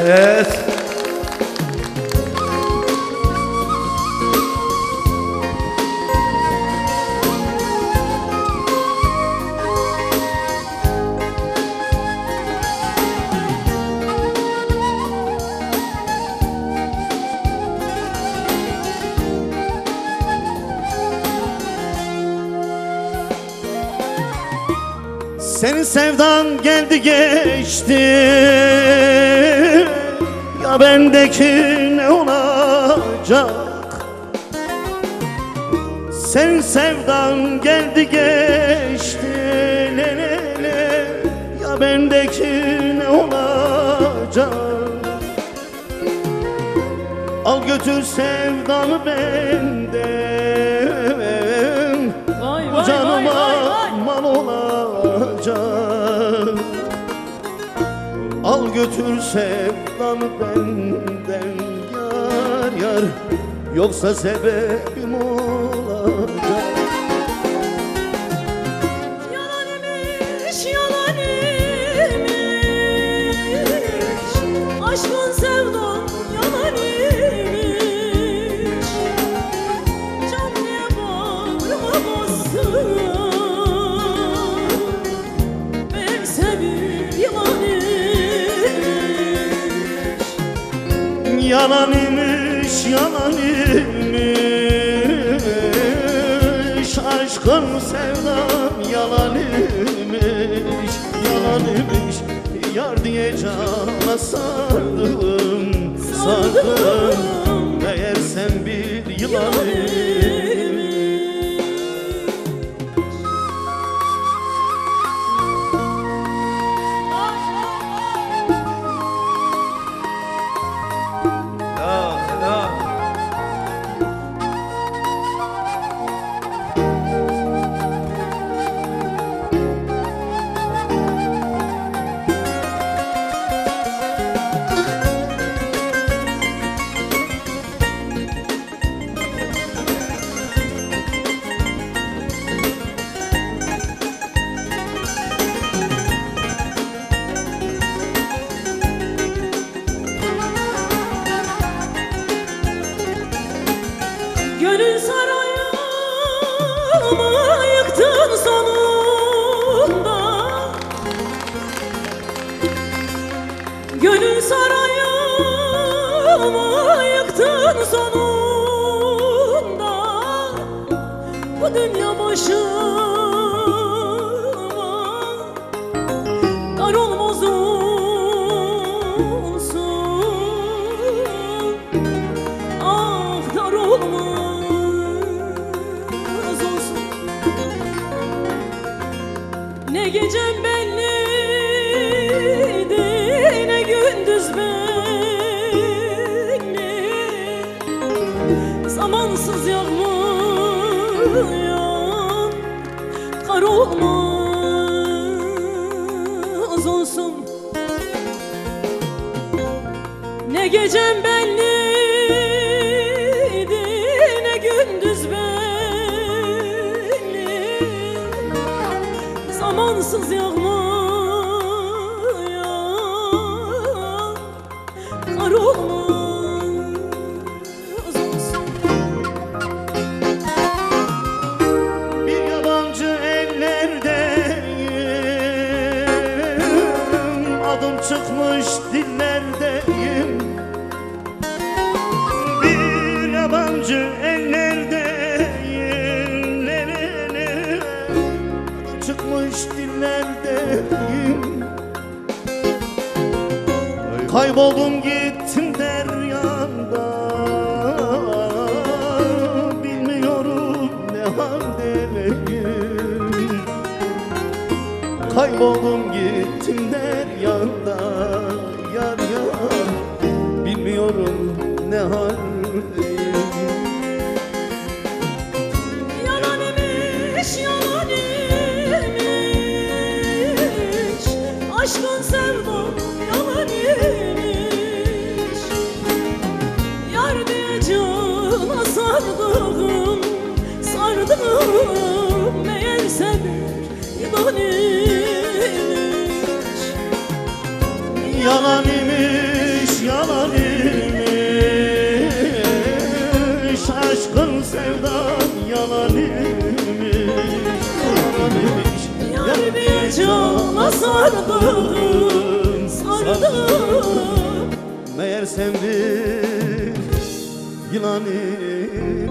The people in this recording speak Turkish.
Evet. Senin sevdan geldi geçti, ya bendeki ne olacak? Senin sevdan geldi geçti, le le le, ya bendeki ne olacak? Al götür sevdanı benden, bu canıma mal olacak. Al götür sevdanı benden yar yar, yoksa sebebim olacak. Yalan imiş, yalan imiş, aşkın sevdan yalan imiş. Can diye bağrıma bastın, bense bir yılan imiş. Yalan imiş, yalan imiş, aşkın sevdam yalan imiş, yalan imiş. Yar diye cana sardım, sardım, meğer sen bir yılan imiş. Gönül sarayımı yıktın sonunda, gönül sarayımı yıktın sonunda. Bu dünya başıma dar olmaz olsun, ah dar olmaz. Ne gecem belliydi, ne gündüz belli. Zamansız yağmayan kar olmaz olsun. Ne gecem belliydi, ne gündüz belli. Zamansız yağmayan kar olmaz olsun. Bir yabancı ellerdeyim, adım çıkmış dillerdeyim. Bir yabancı ellerdeyim, le le le, adım çıkmış dillerdeyim. Kayboldum gittim deryanda, bilmiyorum ne haldeyim. Kayboldum gittim deryanda, yar yar, bilmiyorum ne haldeyim. Yalan imiş, yalan imiş, aşkın sevdan yalan imiş. Yar diye cana sardım, sardım, meğerse bir yılan imiş. aşkın sevdan yalan imiş, yalan imiş. Yar diye cana sardım, sardım. Meğer sen bir yılan imiş.